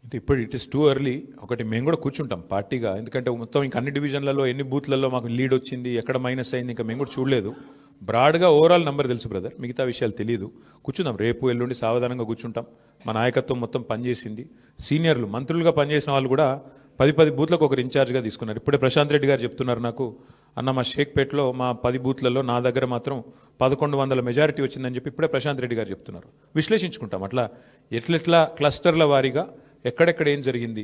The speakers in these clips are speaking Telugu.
అంటే ఇప్పుడు ఇట్ ఇస్ టూ ఎర్లీ. ఒకటి మేము కూడా కూర్చుంటాం పార్టీగా, ఎందుకంటే మొత్తం ఇంకా అన్ని డివిజన్లలో ఎన్ని బూత్లలో మాకు లీడ్ వచ్చింది, ఎక్కడ మైనస్ అయింది, ఇంకా మేము కూడా చూడలేదు. బ్రాడ్గా ఓవరాల్ నెంబర్ తెలుసు బ్రదర్, మిగతా విషయాలు తెలియదు. కూర్చుందాం, రేపు ఎల్లుండి సావధానంగా కూర్చుంటాం. మా నాయకత్వం మొత్తం పనిచేసింది. సీనియర్లు మంత్రులుగా పనిచేసిన వాళ్ళు కూడా 10 బూత్లకు ఒకరు ఇన్ఛార్జ్గా తీసుకున్నారు. ఇప్పుడే ప్రశాంత్ రెడ్డి గారు చెప్తున్నారు నాకు, అన్న మా షేక్పేట్లో మా 10 బూత్లలో నా దగ్గర మాత్రం 1100 మెజారిటీ వచ్చిందని చెప్పి ఇప్పుడే ప్రశాంత్ రెడ్డి గారు చెప్తున్నారు. విశ్లేషించుకుంటాం అట్లా ఎట్లెట్లా క్లస్టర్ల వారీగా ఎక్కడెక్కడ ఏం జరిగింది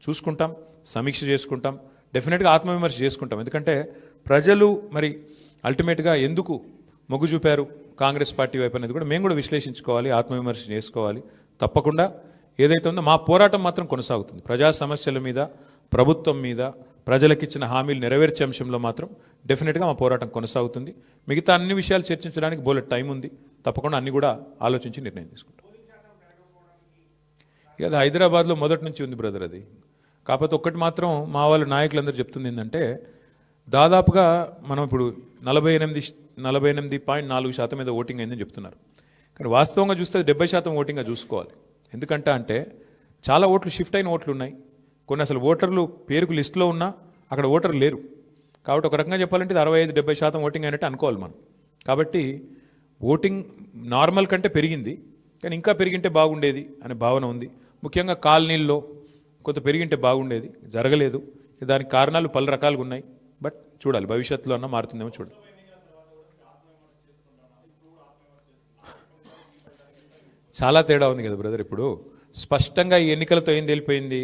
చూసుకుంటాం, సమీక్ష చేసుకుంటాం, డెఫినెట్గా ఆత్మవిమర్శ చేసుకుంటాం. ఎందుకంటే ప్రజలు మరి అల్టిమేట్గా ఎందుకు మొగ్గు చూపారు కాంగ్రెస్ పార్టీ వైపు అనేది కూడా మేము కూడా విశ్లేషించుకోవాలి, ఆత్మవిమర్శ చేసుకోవాలి. తప్పకుండా ఏదైతే ఉందో మా పోరాటం మాత్రం కొనసాగుతుంది. ప్రజా సమస్యల మీద, ప్రభుత్వం మీద, ప్రజలకిచ్చిన హామీలు నెరవేర్చే అంశంలో మాత్రం డెఫినెట్గా మా పోరాటం కొనసాగుతుంది. మిగతా అన్ని విషయాలు చర్చించడానికి బోలెడ్ టైం ఉంది. తప్పకుండా అన్ని కూడా ఆలోచించి నిర్ణయం తీసుకుంటాం. ఇక అది హైదరాబాద్లో మొదటి నుంచి ఉంది బ్రదర్ అది. కాకపోతే ఒక్కటి మాత్రం మా వాళ్ళు నాయకులందరూ చెప్తుంది ఏంటంటే, దాదాపుగా మనం ఇప్పుడు 48.4% మీద ఓటింగ్ అయిందని చెప్తున్నారు. కానీ వాస్తవంగా చూస్తే 70% ఓటింగ్గా చూసుకోవాలి. ఎందుకంటే చాలా ఓట్లు షిఫ్ట్ అయిన ఓట్లు ఉన్నాయి. కొన్ని అసలు ఓటర్లు పేరుకు లిస్టులో ఉన్నా అక్కడ ఓటర్లు లేరు. కాబట్టి ఒక రకంగా చెప్పాలంటే 65-70% ఓటింగ్ అయినట్టు అనుకోవాలి మనం. కాబట్టి ఓటింగ్ నార్మల్ కంటే పెరిగింది, కానీ ఇంకా పెరిగింటే బాగుండేది అనే భావన ఉంది. ముఖ్యంగా కాలనీల్లో కొంత పెరిగింటే బాగుండేది, జరగలేదు. దానికి కారణాలు పలు రకాలుగా ఉన్నాయి. బట్ చూడాలి, భవిష్యత్తులో అన్న మారుతుందేమో చూడాలి. చాలా తేడా ఉంది కదా బ్రదర్. ఇప్పుడు స్పష్టంగా ఈ ఎన్నికలతో ఏం తెలిపోయింది,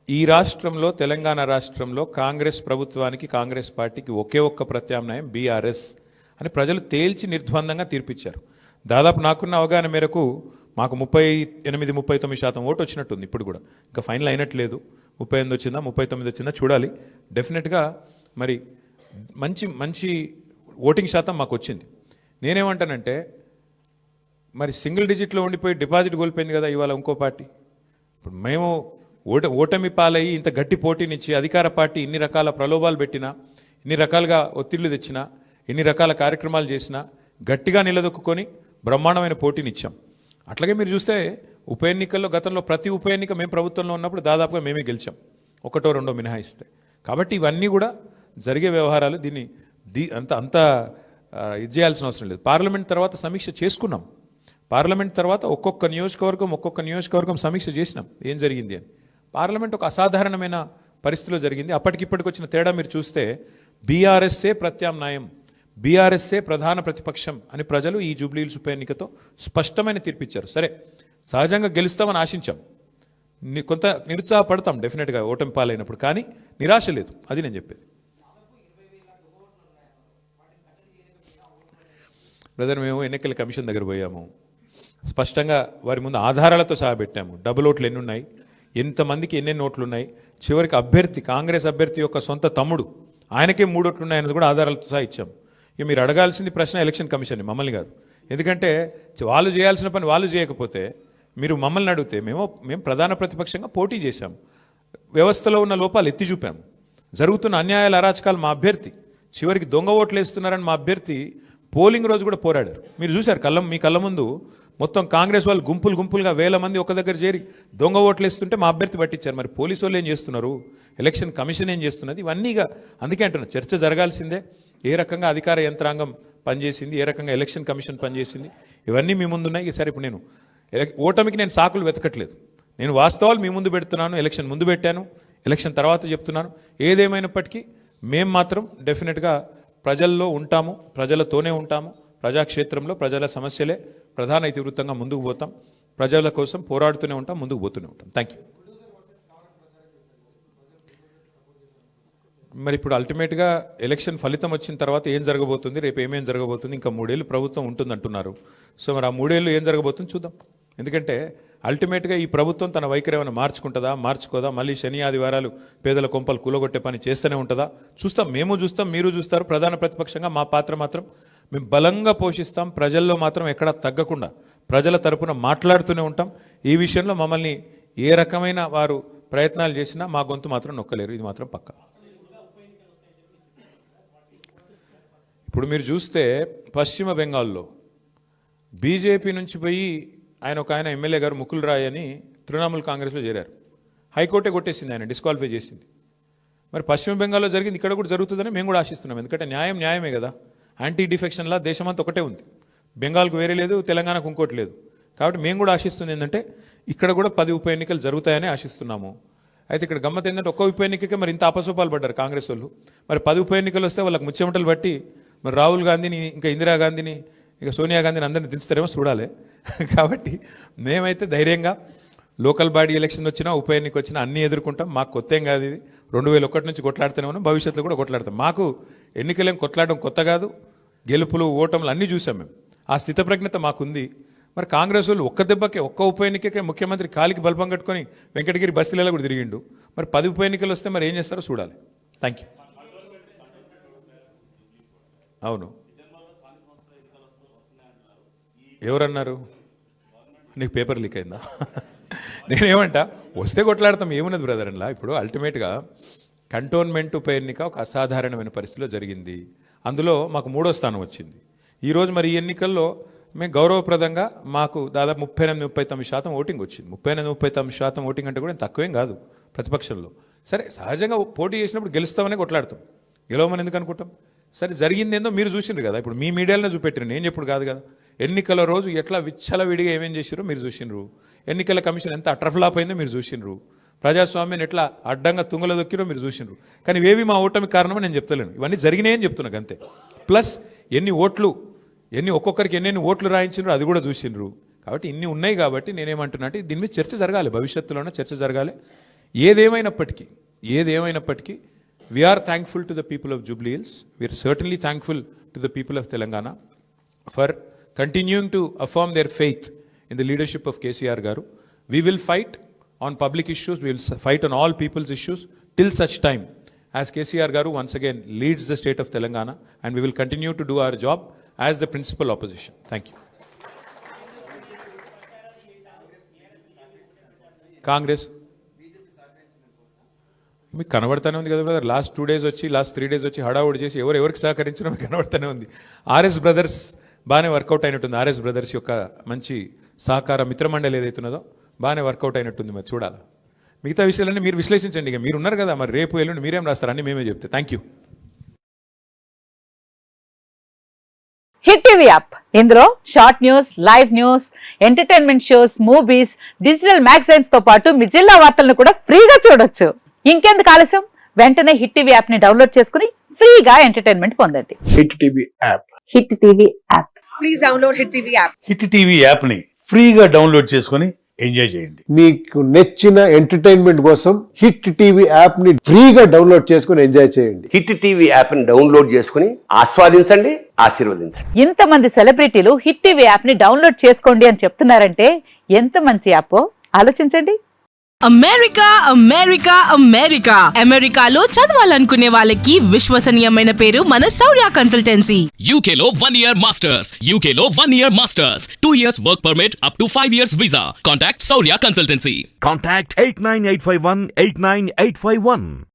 ఈ రాష్ట్రంలో, తెలంగాణ రాష్ట్రంలో కాంగ్రెస్ ప్రభుత్వానికి, కాంగ్రెస్ పార్టీకి ఒకే ఒక్క ప్రత్యామ్నాయం బీఆర్ఎస్ అని ప్రజలు తేల్చి నిర్ద్వందంగా తీర్పిచ్చారు. దాదాపు నాకున్న అవగాహన మేరకు మాకు 38-39% ఓటు వచ్చినట్టుంది. ఇప్పుడు కూడా ఇంకా ఫైనల్ అయినట్లేదు. 38 వచ్చిందా 39 వచ్చిందా చూడాలి. డెఫినెట్గా మరి మంచి ఓటింగ్ శాతం మాకు వచ్చింది. నేనేమంటానంటే, మరి సింగిల్ డిజిట్లో ఉండిపోయి డిపాజిట్ కోల్పోయింది కదా ఇవాళ ఇంకో పార్టీ. ఇప్పుడు మేము ఓటమి పాలయ్యి ఇంత గట్టి పోటీనిచ్చి అధికార పార్టీ ఇన్ని రకాల ప్రలోభాలు పెట్టినా, ఇన్ని రకాలుగా ఒత్తిళ్లు తెచ్చినా, ఎన్ని రకాల కార్యక్రమాలు చేసినా గట్టిగా నిలదొక్కుని బ్రహ్మాండమైన పోటీనిచ్చాం. అట్లాగే మీరు చూస్తే ఉప ఎన్నికల్లో గతంలో ప్రతి ఉప ఎన్నిక మేము ప్రభుత్వంలో ఉన్నప్పుడు దాదాపుగా మేమే గెలిచాం, ఒకటో రెండో మినహాయిస్తే. కాబట్టి ఇవన్నీ కూడా జరిగే వ్యవహారాలు. దీన్ని అంత ఇది చేయాల్సిన అవసరం లేదు. పార్లమెంట్ తర్వాత సమీక్ష చేసుకున్నాం. పార్లమెంట్ తర్వాత ఒక్కొక్క నియోజకవర్గం సమీక్ష చేసినాం ఏం జరిగింది అని. పార్లమెంట్ ఒక అసాధారణమైన పరిస్థితిలో జరిగింది. అప్పటికిప్పటికి వచ్చిన తేడా మీరు చూస్తే బీఆర్ఎస్ఏ ప్రత్యామ్నాయం, బీఆర్ఎస్ఏ ప్రధాన ప్రతిపక్షం అని ప్రజలు ఈ జూబ్లీహిల్స్ ఉప ఎన్నికతో స్పష్టమైన తీర్పిచ్చారు. సరే, సహజంగా గెలుస్తామని ఆశించాం, కొంత నిరుత్సాహపడతాం డెఫినెట్గా ఓటమి పాలైనప్పుడు, కానీ నిరాశ లేదు. అది నేను చెప్పేది. బ్రదర్, మేము ఎన్నికల కమిషన్ దగ్గర పోయాము, స్పష్టంగా వారి ముందు ఆధారాలతో సహా పెట్టాము. డబుల్ ఓట్లు ఎన్ని ఉన్నాయి, ఎంతమందికి ఎన్నెన్ని ఓట్లు ఉన్నాయి, చివరికి అభ్యర్థి, కాంగ్రెస్ అభ్యర్థి యొక్క సొంత తమ్ముడు, ఆయనకే 3 ఓట్లు ఉన్నాయన్నది కూడా ఆధారాలతో సహా ఇచ్చాము. ఇక మీరు అడగాల్సింది ప్రశ్న ఎలక్షన్ కమిషన్ని, మమ్మల్ని కాదు. ఎందుకంటే వాళ్ళు చేయాల్సిన పని వాళ్ళు చేయకపోతే మీరు మమ్మల్ని అడిగితే మేము ప్రధాన ప్రతిపక్షంగా పోటీ చేశాము, వ్యవస్థలో ఉన్న లోపాలు ఎత్తి చూపాము, జరుగుతున్న అన్యాయాల అరాచకాలు మా అభ్యర్థి, చివరికి దొంగ ఓట్లు వేస్తున్నారని మా అభ్యర్థి పోలింగ్ రోజు కూడా పోరాడారు. మీరు చూశారు, మీ కళ్ళ ముందు మొత్తం కాంగ్రెస్ వాళ్ళు గుంపులుగా 1000 మంది ఒక దగ్గర చేరి దొంగ ఓట్లు వేస్తుంటే మా అభ్యర్థి పట్టించారు. మరి పోలీసు వాళ్ళు ఏం చేస్తున్నారు, ఎలక్షన్ కమిషన్ ఏం చేస్తున్నది, ఇవన్నీగా అందుకే అంటున్నా చర్చ జరగాల్సిందే. ఏ రకంగా అధికార యంత్రాంగం పనిచేసింది, ఏ రకంగా ఎలక్షన్ కమిషన్ పనిచేసింది, ఇవన్నీ మీ ముందున్నాయి. సరే, ఇప్పుడు నేను ఓటమికి నేను సాకులు వెతకట్లేదు, నేను వాస్తవాలు మీ ముందు పెడుతున్నాను. ఎలక్షన్ ముందు పెట్టాను, ఎలక్షన్ తర్వాత చెప్తున్నాను. ఏదేమైనప్పటికీ మేము మాత్రం డెఫినెట్గా ప్రజల్లో ఉంటాము, ప్రజలతోనే ఉంటాము. ప్రజాక్షేత్రంలో ప్రజల సమస్యలే ప్రధాన ఇతివృత్తంగా ముందుకు పోతాం. ప్రజల కోసం పోరాడుతూనే ఉంటాం, ముందుకు పోతూనే ఉంటాం. Thank you. మరి ఇప్పుడు అల్టిమేట్గా ఎలక్షన్ ఫలితం వచ్చిన తర్వాత ఏం జరగబోతుంది, రేపు ఏమేం జరగబోతుంది, ఇంకా 3 ఏళ్ళు ప్రభుత్వం ఉంటుంది అంటున్నారు. సో మరి ఆ 3 ఏళ్ళు ఏం జరగబోతుంది చూద్దాం. ఎందుకంటే అల్టిమేట్గా ఈ ప్రభుత్వం తన వైఖరి ఏమైనా మార్చుకుంటుందా, మార్చుకోదా, మళ్ళీ శని ఆదివారాలు పేదల కొంపలు కూలగొట్టే పని చేస్తూనే ఉంటుందా చూస్తాం. మేము చూస్తాం, మీరు చూస్తారు. ప్రధాన ప్రతిపక్షంగా మా పాత్ర మాత్రం మేము బలంగా పోషిస్తాం. ప్రజల్లో మాత్రం ఎక్కడా తగ్గకుండా ప్రజల తరపున మాట్లాడుతూనే ఉంటాం. ఈ విషయంలో మమ్మల్ని ఏ రకమైన వారు ప్రయత్నాలు చేసినా మా గొంతు మాత్రం నొక్కలేరు, ఇది మాత్రం పక్కా. ఇప్పుడు మీరు చూస్తే పశ్చిమ బెంగాల్లో బీజేపీ నుంచి పోయి ఆయన ఎమ్మెల్యే గారు ముకుల్ రాయ్ అని తృణమూల్ కాంగ్రెస్లో చేరారు. హైకోర్టే కొట్టేసింది, ఆయన డిస్క్వాలిఫై చేసింది. మరి పశ్చిమ బెంగాల్లో జరిగింది ఇక్కడ కూడా జరుగుతుందని మేము కూడా ఆశిస్తున్నాం. ఎందుకంటే న్యాయం న్యాయమే కదా. యాంటీ డిఫెక్షన్లా దేశమంతా ఒకటే ఉంది, బెంగాల్కు వేరే లేదు, తెలంగాణకు ఇంకోటి లేదు. కాబట్టి మేము కూడా ఆశిస్తుంది ఏంటంటే ఇక్కడ కూడా 10 ఉప ఎన్నికలు జరుగుతాయని ఆశిస్తున్నాము. అయితే ఇక్కడ గమ్మత్ ఏంటంటే ఒక్క ఉప ఎన్నికకే మరి ఇంత అపసోపాలు పడ్డారు కాంగ్రెస్ వాళ్ళు. మరి 10 ఉప ఎన్నికలు వస్తే వాళ్ళకి ముచ్చెమటలు బట్టి మరి రాహుల్ గాంధీని, ఇంకా ఇందిరాగాంధీని, ఇక సోనియా గాంధీని అందరినీ దించుతారేమో చూడాలి. కాబట్టి మేమైతే ధైర్యంగా లోకల్ బాడీ ఎలక్షన్ వచ్చినా ఉప ఎన్నిక వచ్చినా అన్నీ ఎదుర్కొంటాం. మాకు కొత్త ఏం కాదు, ఇది 2001 నుంచి కొట్లాడుతూనే ఉన్నాం, భవిష్యత్తులో కూడా కొట్లాడతాం. మాకు ఎన్నికలేం కొట్లాడడం కొత్త కాదు, గెలుపులు ఓటములు అన్నీ చూసాం మేము. ఆ స్థితప్రజ్ఞత మాకుంది. మరి కాంగ్రెస్ వాళ్ళు ఒక్క దెబ్బకే, ఒక్క ఉప ఎన్నికకే ముఖ్యమంత్రి కాలికి బల్బం కట్టుకొని వెంకటగిరి బస్తీలలో కూడా తిరిగిండు. మరి 10 ఉప ఎన్నికలు వస్తే మరి ఏం చేస్తారో చూడాలి. Thank you. అవును, ఎవరన్నారు? నీకు పేపర్ లీక్ అయిందా? నేనేమంటా, వస్తే కొట్లాడతాం, ఏమున్నది బ్రదర్ అలా. ఇప్పుడు అల్టిమేట్గా కంటోన్మెంట్ ఉప ఎన్నిక ఒక అసాధారణమైన పరిస్థితిలో జరిగింది. అందులో మాకు 3వ స్థానం వచ్చింది. ఈరోజు మరి ఈ ఎన్నికల్లో మేము గౌరవప్రదంగా మాకు దాదాపు 38-39% ఓటింగ్ వచ్చింది. 38-39% ఓటింగ్ అంటే కూడా తక్కువేం కాదు ప్రతిపక్షంలో. సరే, సహజంగా పోటీ చేసినప్పుడు గెలుస్తామనే కొట్లాడతాం, గెలవమని ఎందుకు అనుకుంటాం? సరే, జరిగింది ఏందో మీరు చూసిండ్రు కదా, ఇప్పుడు మీ మీడియాలోనే చూపెట్టారు, నేను చెప్పుడు కాదు కదా. ఎన్నికల రోజు ఎట్లా విచ్చలవిడిగా ఏమేం చేసిరో మీరు చూసిండ్రు. ఎన్నికల కమిషన్ ఎంత అట్రఫ్లాప్ అయిందో మీరు చూసిండ్రు. ప్రజాస్వామ్యాన్ని ఎట్లా అడ్డంగా తుంగలో దొక్కిరో మీరు చూసిండ్రు. కానీ ఇవేవి మా ఓటమి కారణమని నేను చెప్తలేను, ఇవన్నీ జరిగినాయని చెప్తున్నాను అంతే. ప్లస్ ఒక్కొక్కరికి ఎన్ని ఓట్లు రాయించినారో అది కూడా చూసిండ్రు. కాబట్టి ఇన్ని ఉన్నాయి కాబట్టి నేనేమంటున్నా అంటే దీని మీద చర్చ జరగాలి, భవిష్యత్తులోనే చర్చ జరగాలి. ఏదేమైనప్పటికీ we are thankful to the people of Jubilee Hills, we are certainly thankful to the people of Telangana for continuing to affirm their faith in the leadership of KCR garu. We will fight on public issues, we will fight on all people's issues till such time as KCR garu once again leads the state of Telangana, and we will continue to do our job as the principal opposition. Thank you. Congress మీకు కనబడతానే ఉంది కదా బ్రదర్. లాస్ట్ 2 days వచ్చి, లాస్ట్ 3 days వచ్చి హడావుడి చేసి ఎవరికి సహకరించినా మీకు కనబడతానే ఉంది. ఆర్ఎస్ బ్రదర్స్ బాగానే వర్కౌట్ అయినట్టుంది. ఆర్ఎస్ బ్రదర్స్ యొక్క మంచి సహకార మిత్రమండలి ఏదైతున్నదో బాగానే వర్కౌట్ అయినట్టుంది. మరి చూడాలి, మిగతా విషయాలన్నీ మీరు విశ్లేషించండి. ఇక మీరు ఉన్నారు కదా, మరి రేపు ఎల్లుండి మీరేం రాస్తారు అన్నీ మేమే చెప్తే. Thank you. Hit TV app, ఇందులో short news, live news, entertainment shows, movies, digital magazines తో పాటు మీ జిల్లా వార్తలను కూడా ఫ్రీగా చూడొచ్చు. ఇంకెందుకు ఆలస్యం, వెంటనే హిట్ టీవీ యాప్ ని డౌన్లోడ్ చేసుకుని ఫ్రీగా ఎంటర్టైన్మెంట్ పొందండి. Hit TV app, hit TV app, please download hit TV app. Hit TV app ని ఫ్రీగా డౌన్లోడ్ చేసుకొని ఎంజాయ్ చేయండి. మీకు నచ్చిన ఎంటర్టైన్మెంట్ కోసం హిట్ టీవీ యాప్ ని ఫ్రీగా డౌన్లోడ్ చేసుకొని ఎంజాయ్ చేయండి. హిట్ టీవీ యాప్ ని డౌన్లోడ్ చేసుకుని ఆస్వాదించండి, ఆశీర్వదించండి. ఇంతమంది సెలబ్రిటీలు హిట్ టీవీ యాప్ ని డౌన్లోడ్ చేసుకోండి అని చెప్తున్నారంటే ఎంత మంచి యాప్ ఆలోచించండి. అమెరికా అమెరికా అమెరికా అమెరికాలో చదవాలనుకునే వాళ్ళకి విశ్వసనీయమైన పేరు మన శౌర్య కన్సల్టెన్సీ. UK లో 1 year masters, UK లో 1 year masters, 2 years work permit up to 5 years visa. Contact Saurya Consultancy. Contact 89851 89851.